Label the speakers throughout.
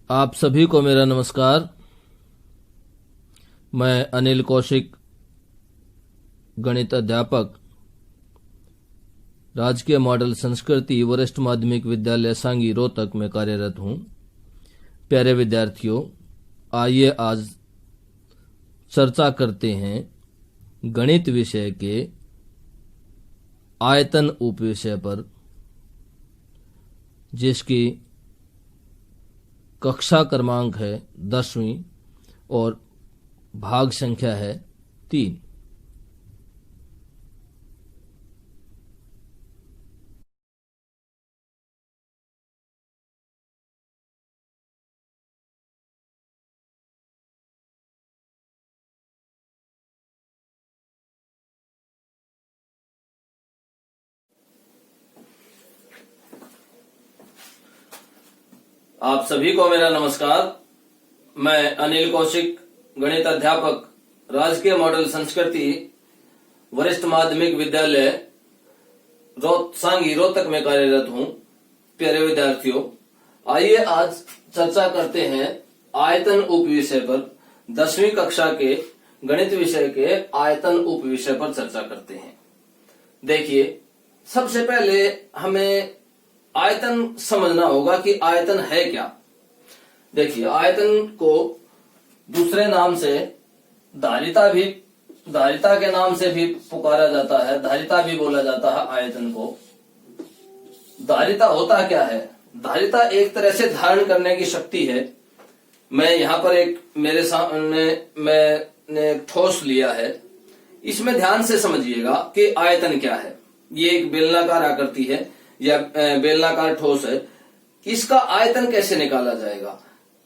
Speaker 1: आप सभी को मेरा नमस्कार। मैं अनिल कौशिक, गणित अध्यापक, राजकीय मॉडल संस्कृति वरिष्ठ माध्यमिक विद्यालय सांगी रोहतक में कार्यरत हूं। प्यारे विद्यार्थियों, आइए आज चर्चा करते हैं गणित विषय के आयतन उपविषय पर, जिसकी कक्षा क्रमांक है 10वीं और भाग संख्या है 3। आप सभी को मेरा नमस्कार। मैं अनिल कौशिक, गणित अध्यापक, राजकीय मॉडल संस्कृति वरिष्ठ माध्यमिक विद्यालय सांगी रोहतक में कार्यरत हूं। प्यारे विद्यार्थियों, आइए आज चर्चा करते हैं आयतन उपविषय पर। 10वीं कक्षा के गणित विषय के आयतन उपविषय पर चर्चा करते हैं। देखिए, सबसे पहले हमें आयतन समझना होगा कि आयतन है क्या। देखिए, आयतन को दूसरे नाम से धारिता के नाम से भी पुकारा जाता है, धारिता भी बोला जाता है आयतन को। धारिता होता क्या है? धारिता एक तरह से धारण करने की शक्ति है। मैं यहाँ पर एक मेरे सामने मैंने एक ठोस लिया है। इसमें ध्यान से समझिएगा कि आयतन क्या है। ये एक बेलनाकार आकृति है या बेलनाकार ठोस है। इसका आयतन कैसे निकाला जाएगा?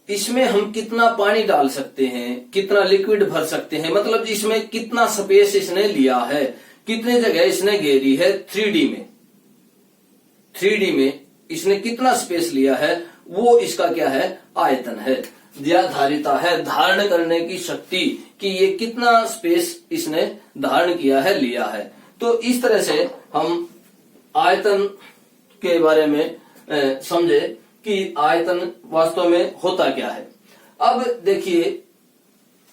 Speaker 1: इसमें हम कितना पानी डाल सकते हैं, कितना लिक्विड भर सकते हैं, मतलब इसमें कितना स्पेस इसने लिया है, कितनी जगह इसने घेरी है 3D में इसने कितना स्पेस लिया है, वो इसका क्या है? आयतन है या धारिता है, धारण करने की शक्ति कि ये कितना स्पेस इसने धारण किया है, लिया है। तो इस तरह से हम आयतन के बारे में समझे कि आयतन वास्तव में होता क्या है। अब देखिए,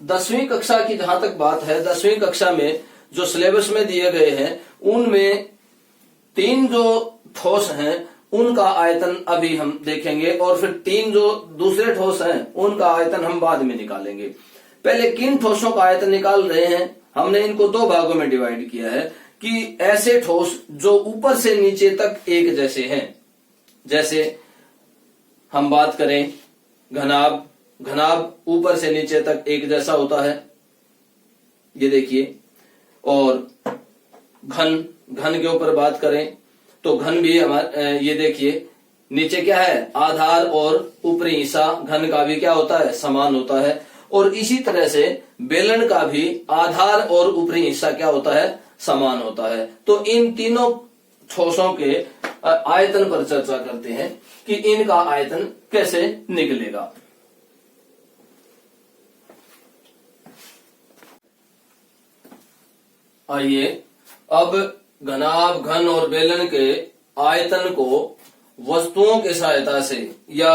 Speaker 1: 10वीं कक्षा की जहां तक बात है, 10वीं कक्षा में जो सिलेबस में दिए गए हैं उनमें 3 जो ठोस हैं उनका आयतन अभी हम देखेंगे, और फिर 3 जो दूसरे ठोस हैं उनका आयतन हम बाद में निकालेंगे। पहले किन ठोसों का आयतन निकाल रहे हैं? हमने इनको 2 भागों में डिवाइड किया है कि ऐसे ठोस जो ऊपर से नीचे तक एक जैसे हैं। जैसे हम बात करें घनाभ ऊपर से नीचे तक एक जैसा होता है, ये देखिए। और घन के ऊपर बात करें तो घन भी ये देखिए, नीचे क्या है? आधार और ऊपरी हिस्सा घन का भी क्या होता है? समान होता है। और इसी तरह से बेलन का भी आधार और ऊपरी हिस्सा क्या होता है? समान होता है। तो इन तीनों ठोसों के आयतन पर चर्चा करते हैं कि इनका आयतन कैसे निकलेगा। आइए अब घनाभ, घन और बेलन के आयतन को वस्तुओं की सहायता से या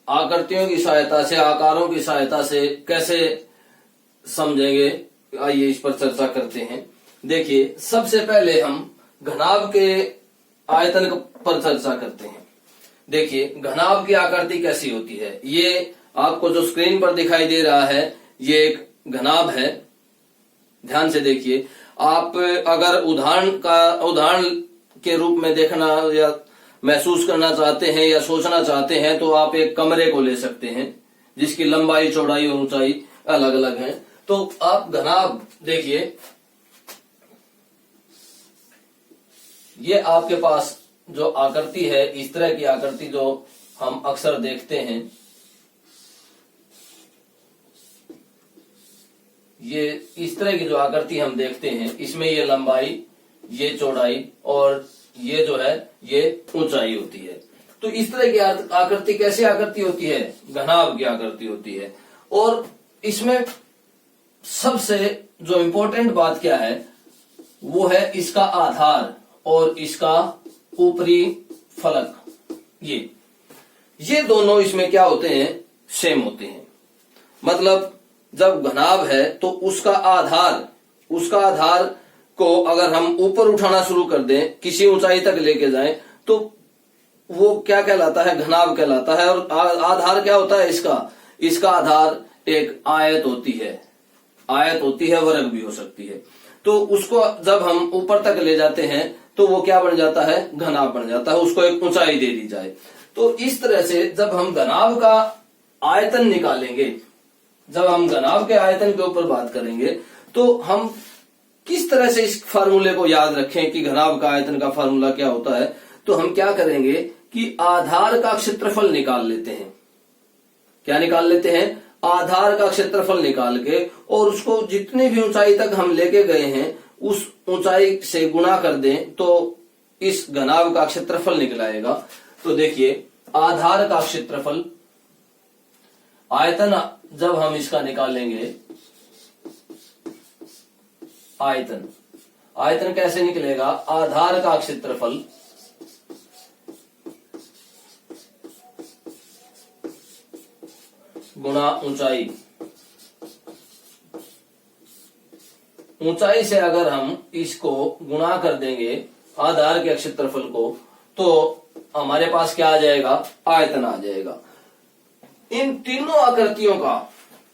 Speaker 1: आकृतियों की सहायता से, आकारों की सहायता से कैसे समझेंगे, आइए इस पर चर्चा करते हैं। देखिए, सबसे पहले हम घनाभ के आयतन पर चर्चा करते हैं। देखिए, घनाभ की आकृति कैसी होती है? ये आपको जो स्क्रीन पर दिखाई दे रहा है, ये एक घनाभ है। ध्यान से देखिए। आप अगर उदाहरण के रूप में देखना या महसूस करना चाहते हैं या सोचना चाहते हैं तो आप एक कमरे को ले सकते हैं जिसकी लंबाई, चौड़ाई और ऊंचाई अलग अलग है। तो आप घनाभ देखिए, ये आपके पास जो आकृति है, इस तरह की आकृति जो हम अक्सर देखते हैं, ये इस तरह की जो आकृति हम देखते हैं, इसमें ये लंबाई, ये चौड़ाई और ये जो है ये ऊंचाई होती है। तो इस तरह की आकृति कैसी आकृति होती है? घनाभ की आकृति होती है। और इसमें सबसे जो इम्पोर्टेंट बात क्या है वो है इसका आधार और इसका ऊपरी फलक। ये दोनों इसमें क्या होते हैं? सेम होते हैं। मतलब जब घनाभ है तो उसका आधार को अगर हम ऊपर उठाना शुरू कर दें, किसी ऊंचाई तक लेके जाएं, तो वो क्या कहलाता है? घनाभ कहलाता है। और आधार क्या होता है इसका आधार एक आयत होती है, वर्ग भी हो सकती है। तो उसको जब हम ऊपर तक ले जाते हैं तो वो क्या बन जाता है? घनाभ बन जाता है, उसको एक ऊंचाई दे दी जाए। तो इस तरह से जब हम घनाभ का आयतन निकालेंगे, जब हम घनाभ के आयतन के ऊपर बात करेंगे, तो हम किस तरह से इस फार्मूले को याद रखें कि घनाभ का आयतन का फार्मूला क्या होता है। तो हम क्या करेंगे कि आधार का क्षेत्रफल निकाल लेते हैं। क्या निकाल लेते हैं? आधार का क्षेत्रफल निकाल के, और उसको जितनी भी ऊंचाई तक हम लेके गए हैं उस ऊंचाई से गुणा कर दें तो इस घनाभ का क्षेत्रफल निकल आएगा। तो देखिए, आधार का क्षेत्रफल, आयतन जब हम इसका निकालेंगे, आयतन कैसे निकलेगा? आधार का क्षेत्रफल गुणा ऊंचाई। ऊंचाई से अगर हम इसको गुणा कर देंगे आधार के क्षेत्रफल को, तो हमारे पास क्या आ जाएगा? आयतन आ जाएगा। इन तीनों आकृतियों का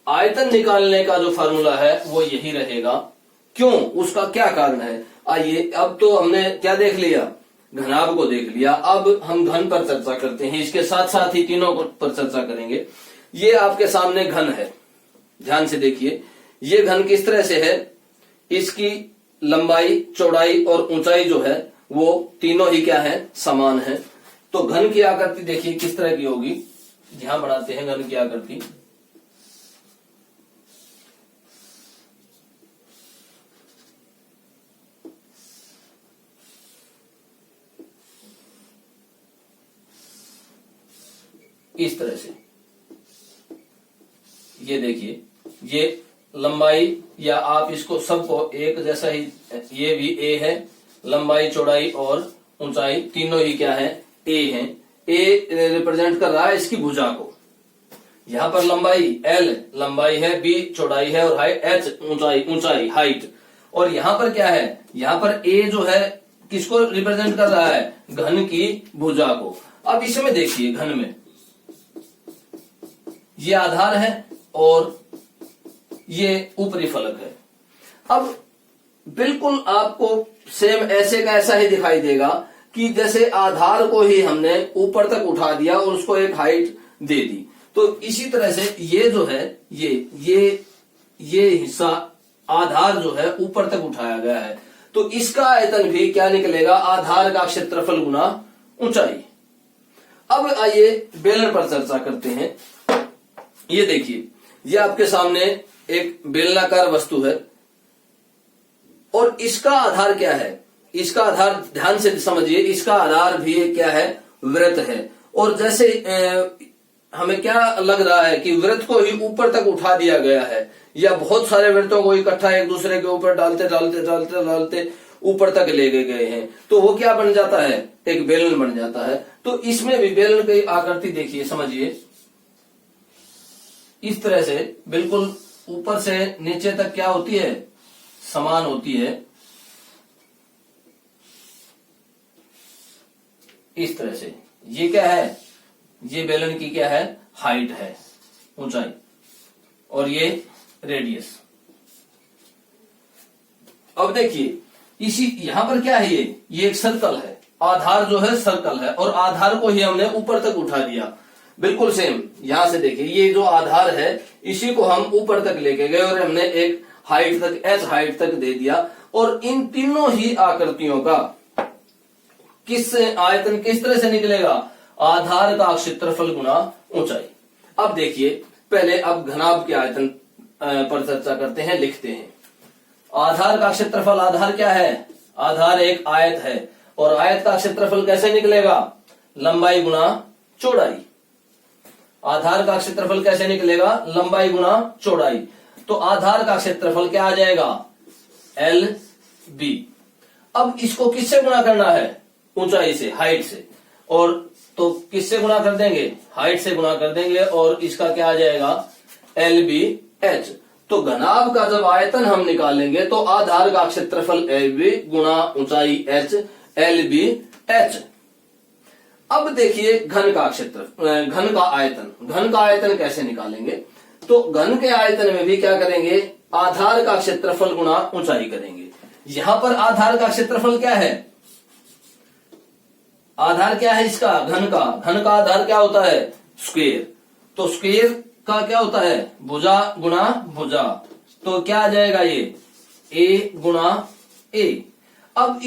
Speaker 1: आयतन निकालने का जो फार्मूला है वो यही रहेगा। क्यों? उसका क्या कारण है? आइए, अब तो हमने क्या देख लिया? घनाभ को देख लिया। अब हम घन पर चर्चा करते हैं, इसके साथ साथ ही तीनों पर चर्चा करेंगे। ये आपके सामने घन है, ध्यान से देखिए। ये घन किस तरह से है? इसकी लंबाई, चौड़ाई और ऊंचाई जो है वो तीनों ही क्या है? समान है। तो घन की आकृति देखिए किस तरह की होगी। ध्यान बढ़ाते हैं घन की आकृति। इस तरह से ये देखिए, ये लंबाई, या आप इसको सबको एक जैसा ही, ये भी ए है, लंबाई, चौड़ाई और ऊंचाई तीनों ही क्या है? ए है। ए रिप्रेजेंट कर रहा है इसकी भुजा को। यहाँ पर लंबाई एल लंबाई है, बी चौड़ाई है और हाइट एच ऊंचाई हाइट। और यहाँ पर क्या है? यहाँ पर ए जो है किसको रिप्रेजेंट कर रहा है? घन की भुजा को। अब इसमें देखिए, घन में ये आधार है और ये ऊपरी फलक है। अब बिल्कुल आपको सेम ऐसे का ऐसा ही दिखाई देगा कि जैसे आधार को ही हमने ऊपर तक उठा दिया और उसको एक हाइट दे दी। तो इसी तरह से ये जो है, ये हिस्सा आधार जो है ऊपर तक उठाया गया है। तो इसका आयतन भी क्या निकलेगा? आधार का क्षेत्रफल गुना ऊंचाई। अब आइए बेलन पर चर्चा करते हैं। ये देखिए, ये आपके सामने एक बेलनाकार वस्तु है और इसका आधार क्या है? इसका आधार ध्यान से समझिए, इसका आधार भी क्या है? वृत्त है। और जैसे हमें क्या लग रहा है कि वृत्त को ही ऊपर तक उठा दिया गया है, या बहुत सारे वृत्तों को इकट्ठा एक दूसरे के ऊपर डालते ऊपर तक ले गए हैं, तो वो क्या बन जाता है? एक बेलन बन जाता है। तो इसमें भी बेलन की आकृति देखिए, समझिए। इस तरह से बिल्कुल ऊपर से नीचे तक क्या होती है? समान होती है। इस तरह से ये क्या है? ये बेलन की क्या है? हाइट है, ऊंचाई, और ये रेडियस। अब देखिए, इसी यहां पर क्या है? ये एक सर्कल है। आधार जो है सर्कल है और आधार को ही हमने ऊपर तक उठा दिया। बिल्कुल सेम यहां से देखिए, ये जो आधार है इसी को हम ऊपर तक लेके गए और हमने एक हाइट तक, एच हाइट तक दे दिया। और इन तीनों ही आकृतियों का आयतन किस तरह से निकलेगा? आधार का क्षेत्रफल गुना ऊंचाई। अब देखिए, पहले अब घनाभ के आयतन पर चर्चा करते हैं, लिखते हैं। आधार का क्षेत्रफल, आधार क्या है? आधार एक आयत है और आयत का क्षेत्रफल कैसे निकलेगा? लंबाई गुना चौड़ाई। आधार का क्षेत्रफल कैसे निकलेगा? लंबाई गुना चौड़ाई। तो आधार का क्षेत्रफल क्या आ जाएगा? L B. अब इसको किससे गुणा करना है? ऊंचाई से, हाइट से। और तो किससे गुणा कर देंगे, हाइट से गुणा कर देंगे और इसका क्या आ जाएगा, LBH। तो घनाभ का जब आयतन हम निकालेंगे तो आधार का क्षेत्रफल LB गुणा ऊंचाई H, LBH। अब देखिए घन का क्षेत्र, घन का आयतन कैसे निकालेंगे। तो घन के आयतन में भी क्या करेंगे, आधार का क्षेत्रफल गुणा ऊंचाई करेंगे। यहां पर आधार का क्षेत्रफल क्या है, आधार क्या है इसका, घन का आधार क्या होता है, स्क्वायर। तो स्क्वायर का क्या होता है, भुजा गुणा भुजा। तो क्या आ जाएगा ये, A गुणा A। अब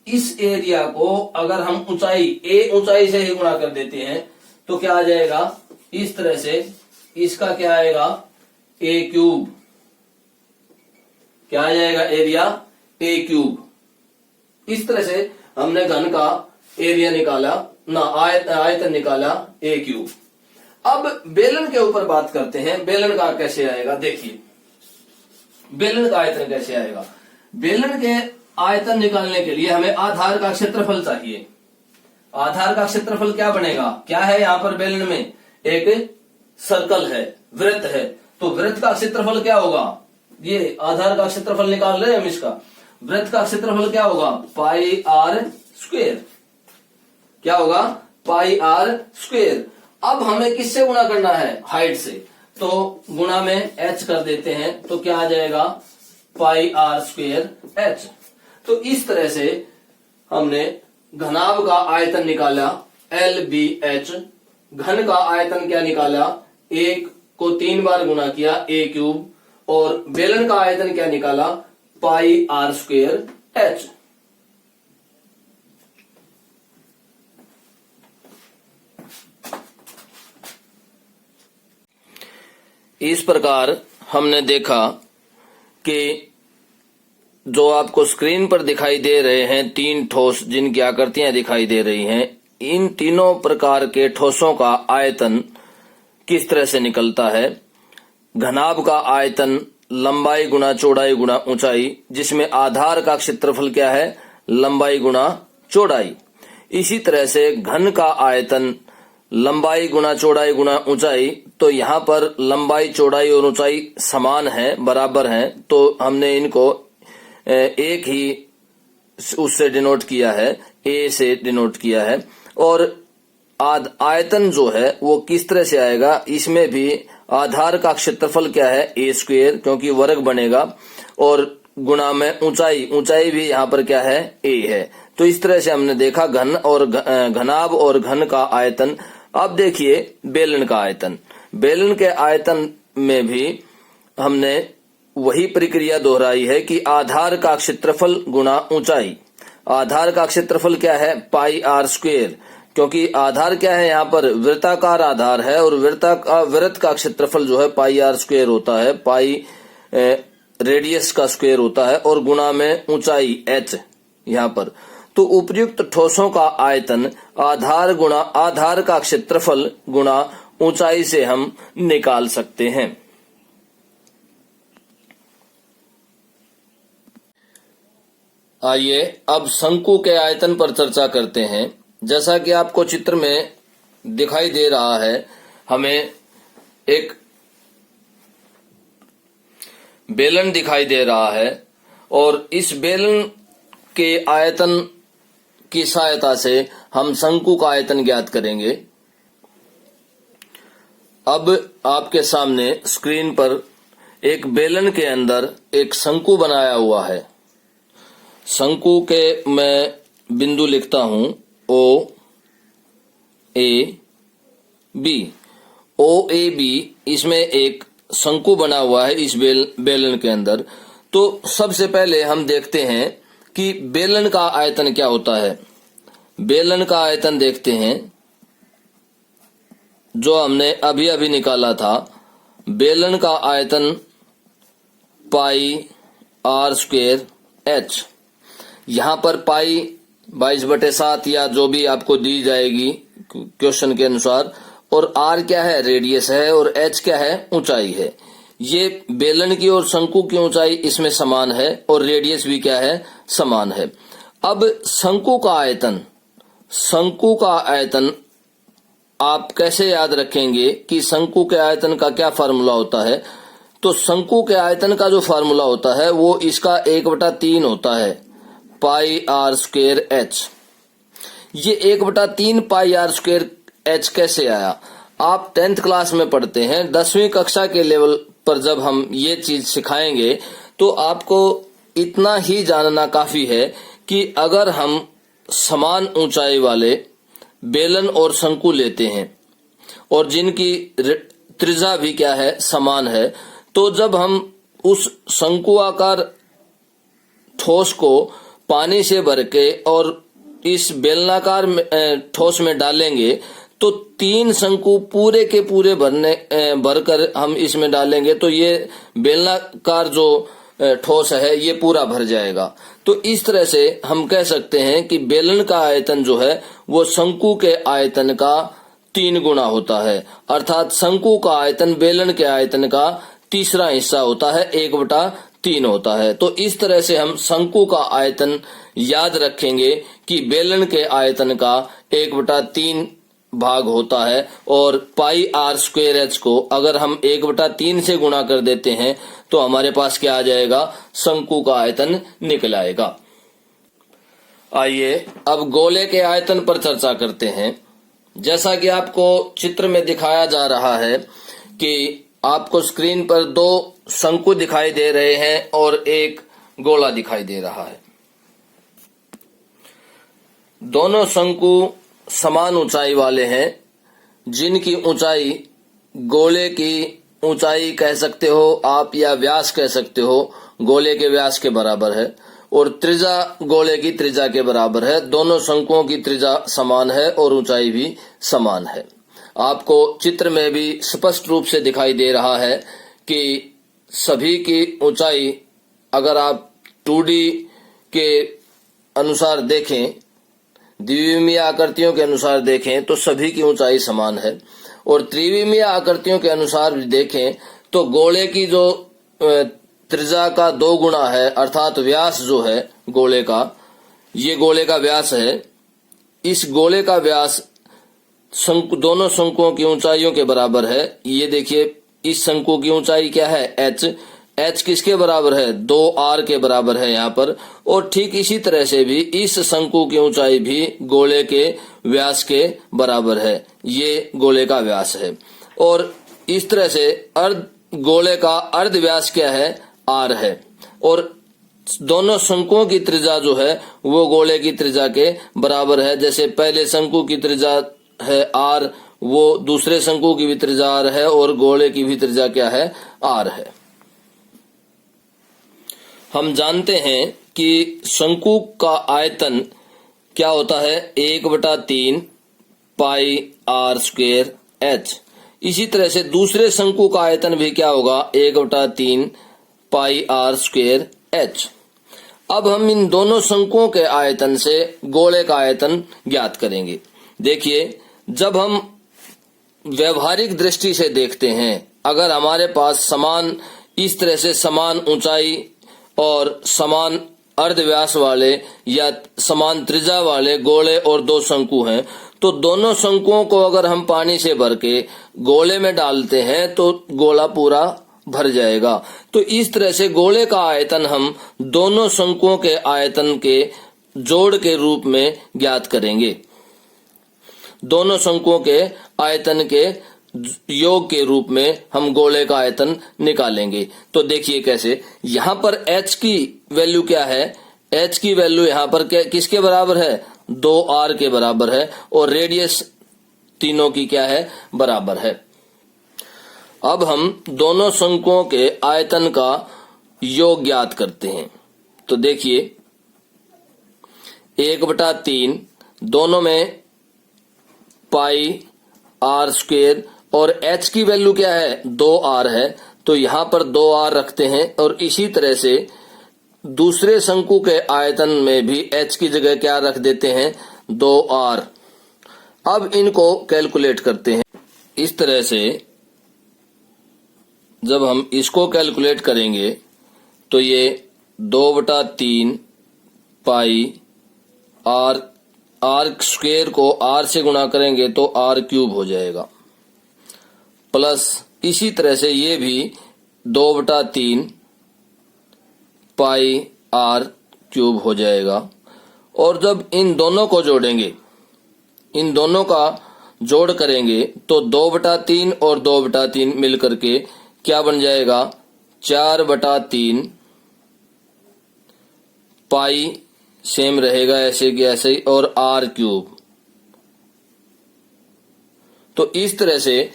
Speaker 1: इस एरिया को अगर हम ऊंचाई से ही गुणा कर देते हैं तो क्या आ जाएगा, इस तरह से इसका क्या आएगा, A3। क्या आ जाएगा, एरिया A3। इस तरह से हमने घन का एरिया निकाला ना, आयतन निकाला A3। अब बेलन के ऊपर बात करते हैं, बेलन का कैसे आएगा। देखिए बेलन का आयतन कैसे आएगा। बेलन के आयतन निकालने के लिए हमें आधार का क्षेत्रफल चाहिए। आधार का क्षेत्रफल क्या बनेगा, क्या है यहाँ पर बेलन में, एक सर्कल है, वृत्त है। तो वृत्त का क्षेत्रफल क्या होगा, ये आधार का क्षेत्रफल निकाल रहे हैं हम इसका। वृत्त का क्षेत्रफल क्या होगा, पाई आर स्क्वायर। क्या होगा, पाई आर स्क्वायर। अब हमें किससे गुणा करना है, हाइट से। तो गुणा में h कर देते हैं तो क्या आ जाएगा, पाई आर स्क्वायर h। तो इस तरह से हमने घनाभ का आयतन निकाला LBH, घन का आयतन क्या निकाला, 1 को 3 बार गुणा किया A3, और बेलन का आयतन क्या निकाला, पाई आर स्क्वायर h। इस प्रकार हमने देखा कि जो आपको स्क्रीन पर दिखाई दे रहे हैं 3 ठोस जिनकी आकृतियां दिखाई दे रही हैं, इन तीनों प्रकार के ठोसों का आयतन किस तरह से निकलता है। घनाभ का आयतन लंबाई गुणा चौड़ाई गुणा ऊंचाई, जिसमें आधार का क्षेत्रफल क्या है, लंबाई गुणा चौड़ाई। इसी तरह से घन का आयतन लंबाई गुणा चौड़ाई गुणा ऊंचाई। तो यहाँ पर लंबाई चौड़ाई और ऊंचाई समान है, बराबर हैं, तो हमने इनको एक ही उससे डिनोट किया है, A से डिनोट किया है। और आयतन जो है वो किस तरह से आएगा, इसमें भी आधार का क्षेत्रफल क्या है, A स्क्वायर, क्योंकि वर्ग बनेगा, और गुणा में ऊंचाई भी यहाँ पर क्या है, A है। तो इस तरह से हमने देखा घनाभ और घन का आयतन। अब देखिए बेलन का आयतन। बेलन के आयतन में भी हमने वही प्रक्रिया दोहराई है कि आधार का क्षेत्रफल गुणा ऊंचाई। आधार का क्षेत्रफल क्या है, पाई आर स्क्वायर, क्योंकि आधार क्या है, यहाँ पर वृत्ताकार आधार है, और वृत्त का क्षेत्रफल जो है पाई आर स्क्वायर होता है, पाई रेडियस का स्क्वायर होता है, और गुणा में ऊंचाई h यहाँ पर। तो उपयुक्त ठोसों का आयतन आधार का क्षेत्रफल गुणा ऊंचाई से हम निकाल सकते हैं। आइए अब शंकु के आयतन पर चर्चा करते हैं। जैसा कि आपको चित्र में दिखाई दे रहा है, हमें एक बेलन दिखाई दे रहा है, और इस बेलन के आयतन की सहायता से हम शंकु का आयतन ज्ञात करेंगे। अब आपके सामने स्क्रीन पर एक बेलन के अंदर एक शंकु बनाया हुआ है। शंकु के मैं बिंदु लिखता हूं O A B। O A B इसमें एक शंकु बना हुआ है इस बेलन के अंदर। तो सबसे पहले हम देखते हैं कि बेलन का आयतन क्या होता है। बेलन का आयतन देखते हैं, जो हमने अभी अभी निकाला था। बेलन का आयतन पाई आर स्क्वायर h। यहाँ पर पाई 22/7 या जो भी आपको दी जाएगी क्वेश्चन के अनुसार, और आर क्या है, रेडियस है, और h क्या है, ऊंचाई है। ये बेलन की और शंकु की ऊंचाई इसमें समान है, और रेडियस भी क्या है, समान है। अब शंकु का आयतन आप कैसे याद रखेंगे कि शंकु के आयतन का क्या फार्मूला होता है? तो शंकु के आयतन का जो फार्मूला होता है वो इसका 1/3 होता है, पाई आर स्क्वायर एच। ये 1/3 पाई आर स्क्वायर एच कैसे आया? आप 10th क्लास में पढ़ते हैं, 10वीं कक्षा के लेवल पर जब हम ये चीज सिखाएंगे तो आपको इतना ही जानना काफी है कि अगर हम समान ऊंचाई वाले बेलन और शंकु लेते हैं और जिनकी त्रिज्या भी क्या है, समान है, तो जब हम उस शंकु आकार ठोस को पानी से भर के और इस बेलनाकार ठोस में डालेंगे तो 3 शंकु पूरे के पूरे भरकर हम इसमें डालेंगे तो ये बेलनाकार जो ठोस है ये पूरा भर जाएगा। तो इस तरह से हम कह सकते हैं कि बेलन का आयतन जो है वो शंकु के आयतन का 3 गुना होता है, अर्थात शंकु का आयतन बेलन के आयतन का तीसरा हिस्सा होता है, 1/3 होता है। तो इस तरह से हम शंकु का आयतन याद रखेंगे कि बेलन के आयतन का 1/3 भाग होता है और पाई आर स्क्वायर एच को अगर हम 1/3 से गुणा कर देते हैं तो हमारे पास क्या आ जाएगा, शंकु का आयतन निकल आएगा। आइए अब गोले के आयतन पर चर्चा करते हैं। जैसा कि आपको चित्र में दिखाया जा रहा है कि आपको स्क्रीन पर 2 शंकु दिखाई दे रहे हैं और एक गोला दिखाई दे रहा है। दोनों शंकु समान ऊंचाई वाले हैं, जिनकी ऊंचाई गोले की ऊंचाई कह सकते हो आप या व्यास कह सकते हो, गोले के व्यास के बराबर है और त्रिज्या गोले की त्रिज्या के बराबर है। दोनों शंकुओं की त्रिज्या समान है और ऊंचाई भी समान है। आपको चित्र में भी स्पष्ट रूप से दिखाई दे रहा है कि सभी की ऊंचाई अगर आप 2D के अनुसार देखें, द्विविमीय आकृतियों के अनुसार देखें तो सभी की ऊंचाई समान है और त्रिविमीय आकृतियों के अनुसार भी देखें तो गोले की जो त्रिज्या का 2 गुना है, अर्थात व्यास जो है गोले का, ये गोले का व्यास है, इस गोले का व्यास दोनों शंकुओं की ऊंचाइयों के बराबर है। ये देखिए इस शंकु की ऊंचाई क्या है, एच। एच किसके बराबर है, 2r के बराबर है यहाँ पर। और ठीक इसी तरह से भी इस शंकु की ऊंचाई भी गोले के व्यास के बराबर है, ये गोले का व्यास है। और इस तरह से गोले का अर्ध व्यास क्या है, r है। और दोनों शंकुओं की त्रिज्या जो है वो गोले की त्रिज्या के बराबर है। जैसे पहले शंकु की त्रिज्या है r, वो दूसरे शंकु की भी त्रिज्या r है और गोले की भी त्रिज्या क्या है, r है। हम जानते हैं कि शंकु का आयतन क्या होता है, 1/3 पाई आर स्क्वायर एच। इसी तरह से दूसरे शंकु का आयतन भी क्या होगा, 1/3 पाई आर स्क्वायर एच। अब हम इन दोनों शंकुओं के आयतन से गोले का आयतन ज्ञात करेंगे। देखिए जब हम व्यवहारिक दृष्टि से देखते हैं, अगर हमारे पास समान इस तरह से समान ऊंचाई और समान अर्धव्यास वाले या समान त्रिज्या वाले गोले और 2 शंकु हैं, तो दोनों शंकुओं को अगर हम पानी से भर के गोले में डालते हैं तो गोला पूरा भर जाएगा। तो इस तरह से गोले का आयतन हम दोनों शंकुओं के आयतन के जोड़ के रूप में ज्ञात करेंगे। दोनों शंकुओं के आयतन के योग के रूप में हम गोले का आयतन निकालेंगे। तो देखिए कैसे, यहाँ पर h की वैल्यू क्या है, h की वैल्यू यहाँ पर किसके बराबर है, 2r के बराबर है और रेडियस तीनों की क्या है, बराबर है। अब हम दोनों शंकुओं के आयतन का योग ज्ञात करते हैं। तो देखिए 1/3 दोनों में पाई आर स्क्वायर और h की वैल्यू क्या है, 2r है, तो यहाँ पर 2r रखते हैं। और इसी तरह से दूसरे शंकु के आयतन में भी h की जगह क्या रख देते हैं, 2r। अब इनको कैलकुलेट करते हैं। इस तरह से जब हम इसको कैलकुलेट करेंगे तो ये 2/3 पाई आर आर स्क्वायर को आर से गुणा करेंगे तो आर क्यूब हो जाएगा, प्लस इसी तरह से ये भी 2/3 पाई आर क्यूब हो जाएगा। और जब इन दोनों को जोड़ेंगे, इन दोनों का जोड़ करेंगे तो 2/3 और 2/3 मिलकर के क्या बन जाएगा, 4/3 पाई सेम रहेगा ऐसे कि ऐसे ही, और आर क्यूब। तो इस तरह से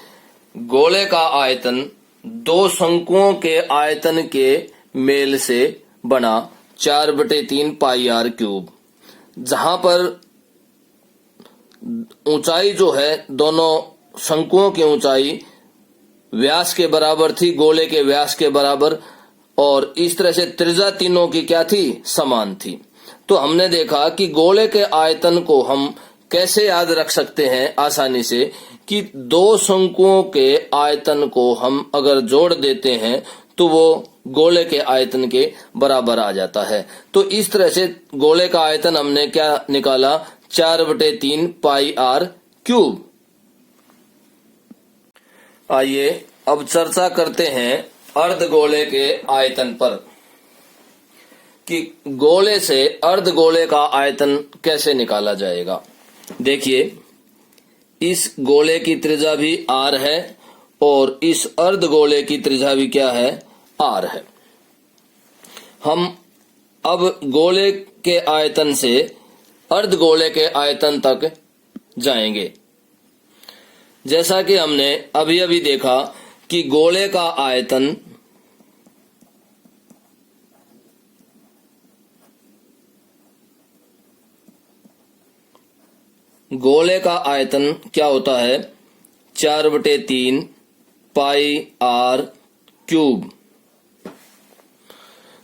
Speaker 1: गोले का आयतन दो शंकुओं के आयतन के मेल से बना 4/3 पाई आर क्यूब, जहां पर ऊंचाई जो है दोनों शंकुओं की ऊंचाई व्यास के बराबर थी, गोले के व्यास के बराबर, और इस तरह से त्रिज्या तीनों की क्या थी, समान थी। तो हमने देखा कि गोले के आयतन को हम कैसे याद रख सकते हैं आसानी से, कि दो शंकुओं के आयतन को हम अगर जोड़ देते हैं तो वो गोले के आयतन के बराबर आ जाता है। तो इस तरह से गोले का आयतन हमने क्या निकाला, 4/3 पाई आर क्यूब। आइए अब चर्चा करते हैं अर्धगोले के आयतन पर, कि गोले से अर्धगोले का आयतन कैसे निकाला जाएगा। देखिए, इस गोले की त्रिज्या भी आर है और इस अर्धगोले की त्रिज्या भी क्या है, आर है। हम अब गोले के आयतन से अर्धगोले के आयतन तक जाएंगे। जैसा कि हमने अभी अभी देखा कि गोले का आयतन क्या होता है, 4/3 पाई आर क्यूब।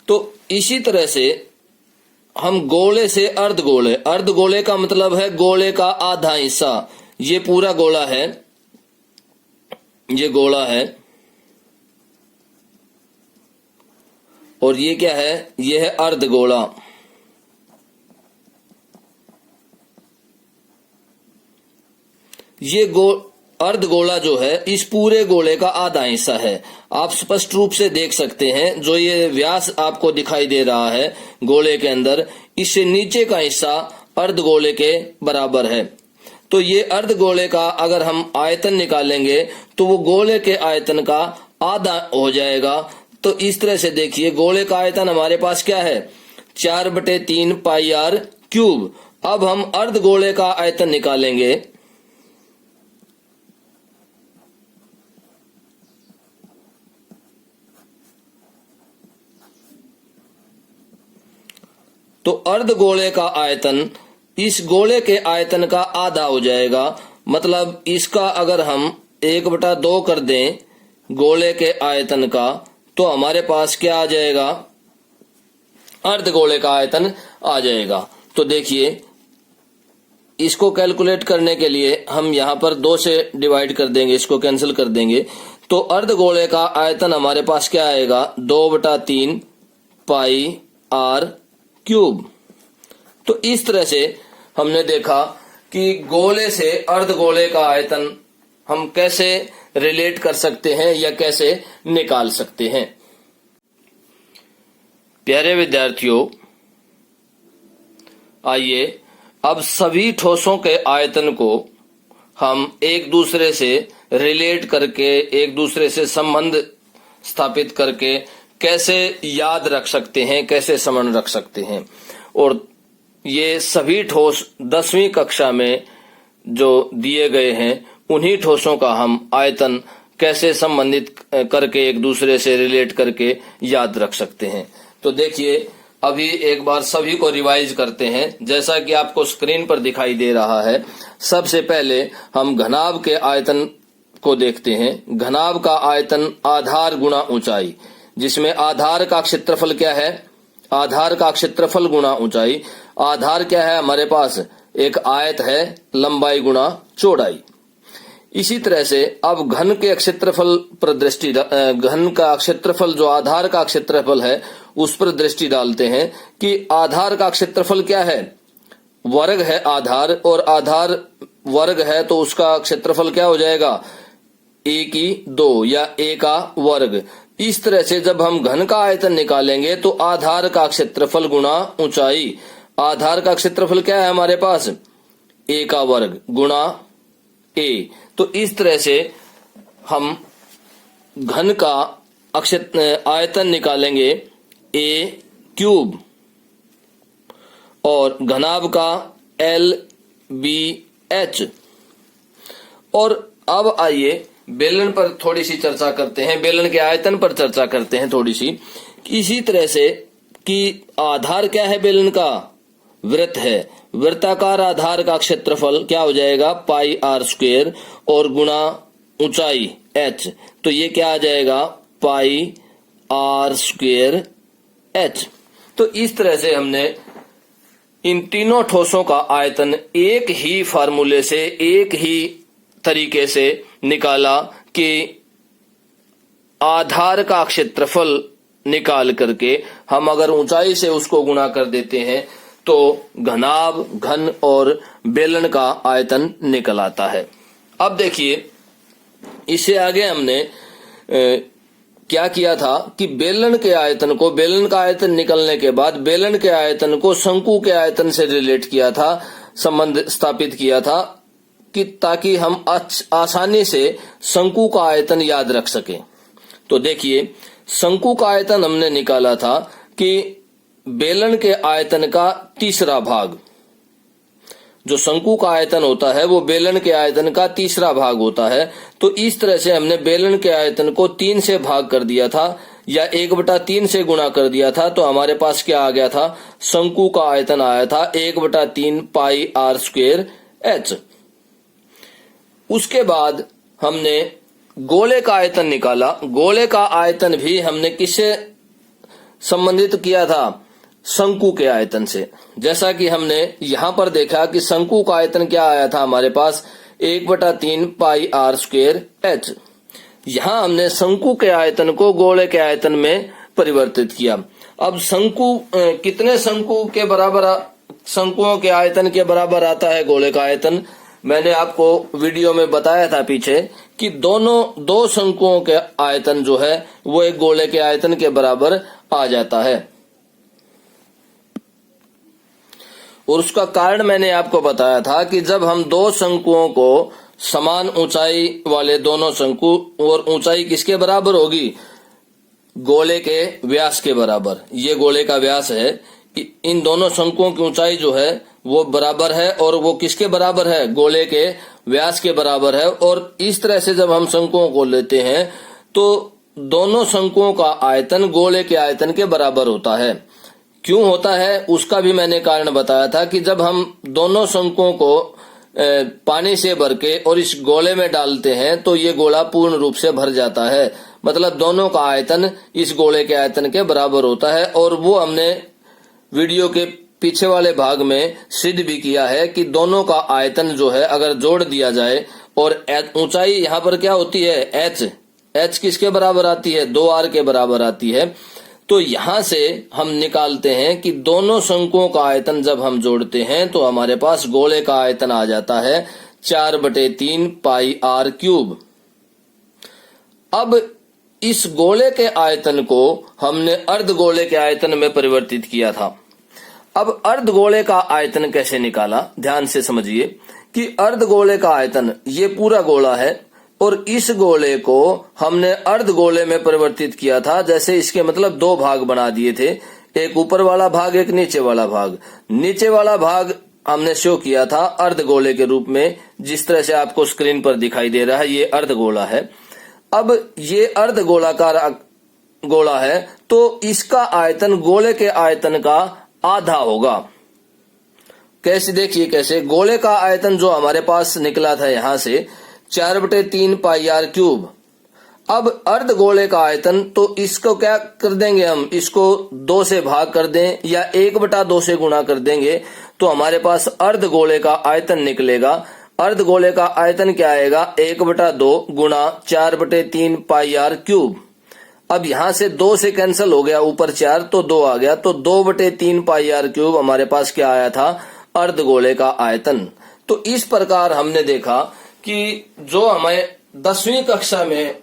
Speaker 1: तो इसी तरह से हम गोले से अर्धगोले, अर्धगोले का मतलब है गोले का आधा हिस्सा, ये पूरा गोला है, ये गोला है, और ये क्या है, ये है अर्धगोला। ये अर्धगोला जो है इस पूरे गोले का आधा हिस्सा है। आप स्पष्ट रूप से देख सकते हैं, जो ये व्यास आपको दिखाई दे रहा है गोले के अंदर, इससे नीचे का हिस्सा अर्धगोले के बराबर है। तो ये अर्धगोले का अगर हम आयतन निकालेंगे तो वो गोले के आयतन का आधा हो जाएगा। तो इस तरह से देखिए, गोले का आयतन हमारे पास क्या है, 4/3 पाई आर क्यूब। अब हम अर्धगोले का आयतन निकालेंगे। तो अर्धगोले का आयतन इस गोले के आयतन का आधा हो जाएगा। मतलब इसका अगर हम 1/2 कर दें गोले के आयतन का, तो हमारे पास क्या आ जाएगा, अर्धगोले का आयतन आ जाएगा। तो देखिए, इसको कैलकुलेट करने के लिए हम यहाँ पर 2 से डिवाइड कर देंगे, इसको कैंसिल कर देंगे। तो अर्धगोले का आयतन हमारे पास क्या आएगा, 2/3 पाई आर क्यूब। तो इस तरह से हमने देखा कि गोले से अर्धगोले का आयतन हम कैसे रिलेट कर सकते हैं या कैसे निकाल सकते हैं। प्यारे विद्यार्थियों, आइए अब सभी ठोसों के आयतन को हम एक दूसरे से रिलेट करके, एक दूसरे से संबंध स्थापित करके कैसे याद रख सकते हैं, कैसे समझ रख सकते हैं। और ये सभी ठोस 10वीं कक्षा में जो दिए गए हैं, उन्हीं ठोसों का हम आयतन कैसे संबंधित करके, एक दूसरे से रिलेट करके याद रख सकते हैं। तो देखिए, अभी एक बार सभी को रिवाइज करते हैं। जैसा कि आपको स्क्रीन पर दिखाई दे रहा है, सबसे पहले हम घनाभ के आयतन को देखते हैं। घनाभ का आयतन आधार गुणा ऊंचाई, जिसमें आधार का क्षेत्रफल क्या है, आधार का क्षेत्रफल गुणा ऊंचाई। आधार क्या है हमारे पास, एक आयत है, लंबाई गुणा चौड़ाई। इसी तरह से अब घन के क्षेत्रफल पर दृष्टि, घन का क्षेत्रफल जो आधार का क्षेत्रफल है उस पर दृष्टि डालते हैं कि आधार का क्षेत्रफल क्या है, वर्ग है आधार, और आधार वर्ग है तो उसका क्षेत्रफल क्या हो जाएगा, a की 2 या a का वर्ग। इस तरह से जब हम घन का आयतन निकालेंगे तो आधार का क्षेत्रफल गुणा ऊंचाई, आधार का क्षेत्रफल क्या है हमारे पास, a का वर्ग गुणा a। तो इस तरह से हम घन का आयतन निकालेंगे a क्यूब, और घनाभ का LBH। और अब आइए बेलन पर थोड़ी सी चर्चा करते हैं, बेलन के आयतन पर चर्चा करते हैं थोड़ी सी। इसी तरह से कि आधार क्या है बेलन का, वृत्त है, वृत्ताकार आधार का क्षेत्रफल क्या हो जाएगा, पाई आर स्क्वायर, और गुणा ऊंचाई h, तो ये क्या आ जाएगा, पाई आर स्क्वायर h। तो इस तरह से हमने इन तीनों ठोसों का आयतन एक ही फार्मूले से, एक ही तरीके से निकाला कि आधार का क्षेत्रफल निकाल करके हम अगर ऊंचाई से उसको गुणा कर देते हैं तो घनाभ, घन और बेलन का आयतन निकल आता है। अब देखिए इससे आगे हमने क्या किया था कि बेलन के आयतन को, बेलन का आयतन निकलने के बाद बेलन के आयतन को शंकु के आयतन से रिलेट किया था, संबंध स्थापित किया था कि ताकि हम आसानी से शंकु का आयतन याद रख सकें। तो देखिए शंकु का आयतन हमने निकाला था कि बेलन के आयतन का तीसरा भाग, जो शंकु का आयतन होता है वो बेलन के आयतन का तीसरा भाग होता है। तो इस तरह से हमने बेलन के आयतन को 3 से भाग कर दिया था या 1/3 से गुणा कर दिया था, तो हमारे पास क्या आ गया था, शंकु का आयतन आया था 1/3 पाई आर स्क्वायर h। उसके बाद हमने गोले का आयतन निकाला। गोले का आयतन भी हमने किससे संबंधित किया था, शंकु के आयतन से। जैसा कि हमने यहां पर देखा कि शंकु का आयतन क्या आया था हमारे पास, 1/3 पाई आर स्क्वायर h। यहां हमने शंकु के आयतन को गोले के आयतन में परिवर्तित किया। अब शंकु कितने शंकु के बराबर, शंकुओं के आयतन के बराबर आता है गोले का आयतन, मैंने आपको वीडियो में बताया था पीछे कि दो शंकुओं के आयतन जो है वो एक गोले के आयतन के बराबर आ जाता है। और उसका कारण मैंने आपको बताया था कि जब हम दो शंकुओं को समान ऊंचाई वाले दोनों शंकु, और ऊंचाई किसके बराबर होगी, गोले के व्यास के बराबर, ये गोले का व्यास है, इन दोनों शंकुओं की ऊंचाई जो है वो बराबर है, और वो किसके बराबर है, गोले के व्यास के बराबर है। और इस तरह से जब हम शंकुओं को लेते हैं तो दोनों शंकुओं का आयतन गोले के आयतन के बराबर होता है। क्यों होता है उसका भी मैंने कारण बताया था कि जब हम दोनों शंकुओं को पानी से भर के और इस गोले में डालते हैं तो ये गोला पूर्ण रूप से भर जाता है, मतलब दोनों का आयतन इस गोले के आयतन के बराबर होता है। और वो हमने वीडियो के पीछे वाले भाग में सिद्ध भी किया है कि दोनों का आयतन जो है अगर जोड़ दिया जाए, और ऊंचाई यहाँ पर क्या होती है, h किसके बराबर आती है, 2r के बराबर आती है। तो यहां से हम निकालते हैं कि दोनों शंकुओं का आयतन जब हम जोड़ते हैं तो हमारे पास गोले का आयतन आ जाता है 4/3 पाई आर क्यूब। अब इस गोले के आयतन को हमने अर्धगोले के आयतन में परिवर्तित किया था। अब अर्धगोले का आयतन कैसे निकाला, ध्यान से समझिए कि अर्धगोले का आयतन ये पूरा गोला है और इस गोले को हमने अर्धगोले में परिवर्तित किया था। जैसे इसके मतलब 2 भाग बना दिए थे, एक ऊपर वाला भाग, एक नीचे वाला भाग। नीचे वाला भाग हमने शो किया था अर्धगोले के रूप में, जिस तरह से आपको स्क्रीन पर दिखाई दे रहा है, ये अर्धगोला है। अब ये अर्धगोलाकार गोला है तो इसका आयतन गोले के आयतन का आधा होगा। कैसे, देखिए कैसे, गोले का आयतन जो हमारे पास निकला था यहां से 4/3 पाई आर क्यूब। अब अर्धगोले का आयतन, तो इसको क्या कर देंगे हम, इसको 2 से भाग कर दें या 1/2 से गुणा कर देंगे तो हमारे पास अर्धगोले का आयतन निकलेगा। अर्धगोले का आयतन क्या आएगा, 1/2 गुणा 4/3 पाई आर क्यूब। अब यहां से 2 से कैंसिल हो गया, ऊपर 4 तो 2 आ गया, तो 2/3 पाई आर क्यूब हमारे पास क्या आया था, अर्धगोले का आयतन। तो इस प्रकार हमने देखा कि जो हमें 10वीं कक्षा में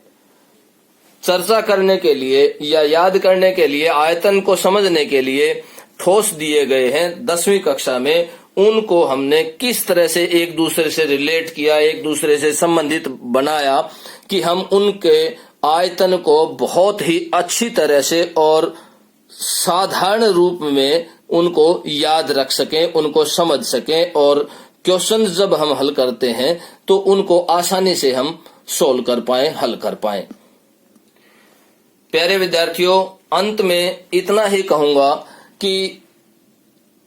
Speaker 1: चर्चा करने के लिए या याद करने के लिए, आयतन को समझने के लिए ठोस दिए गए हैं 10वीं कक्षा में, उनको हमने किस तरह से एक दूसरे से रिलेट किया, एक दूसरे से संबंधित बनाया कि हम उनके आयतन को बहुत ही अच्छी तरह से और साधारण रूप में उनको याद रख सकें, उनको समझ सकें, और क्वेश्चन जब हम हल करते हैं तो उनको आसानी से हम सोल्व कर पाए, हल कर पाए। प्यारे विद्यार्थियों, अंत में इतना ही कहूंगा कि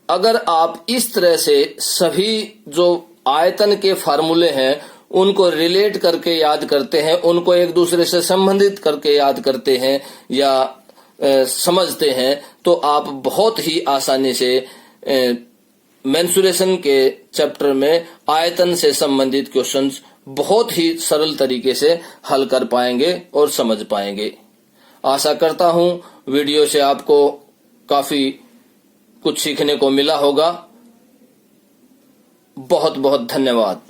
Speaker 1: अगर आप इस तरह से सभी जो आयतन के फार्मूले हैं उनको रिलेट करके याद करते हैं, उनको एक दूसरे से संबंधित करके याद करते हैं या समझते हैं, तो आप बहुत ही आसानी से मेंसुरेशन के चैप्टर में आयतन से संबंधित क्वेश्चंस बहुत ही सरल तरीके से हल कर पाएंगे और समझ पाएंगे। आशा करता हूं वीडियो से आपको काफी कुछ सीखने को मिला होगा। बहुत बहुत धन्यवाद।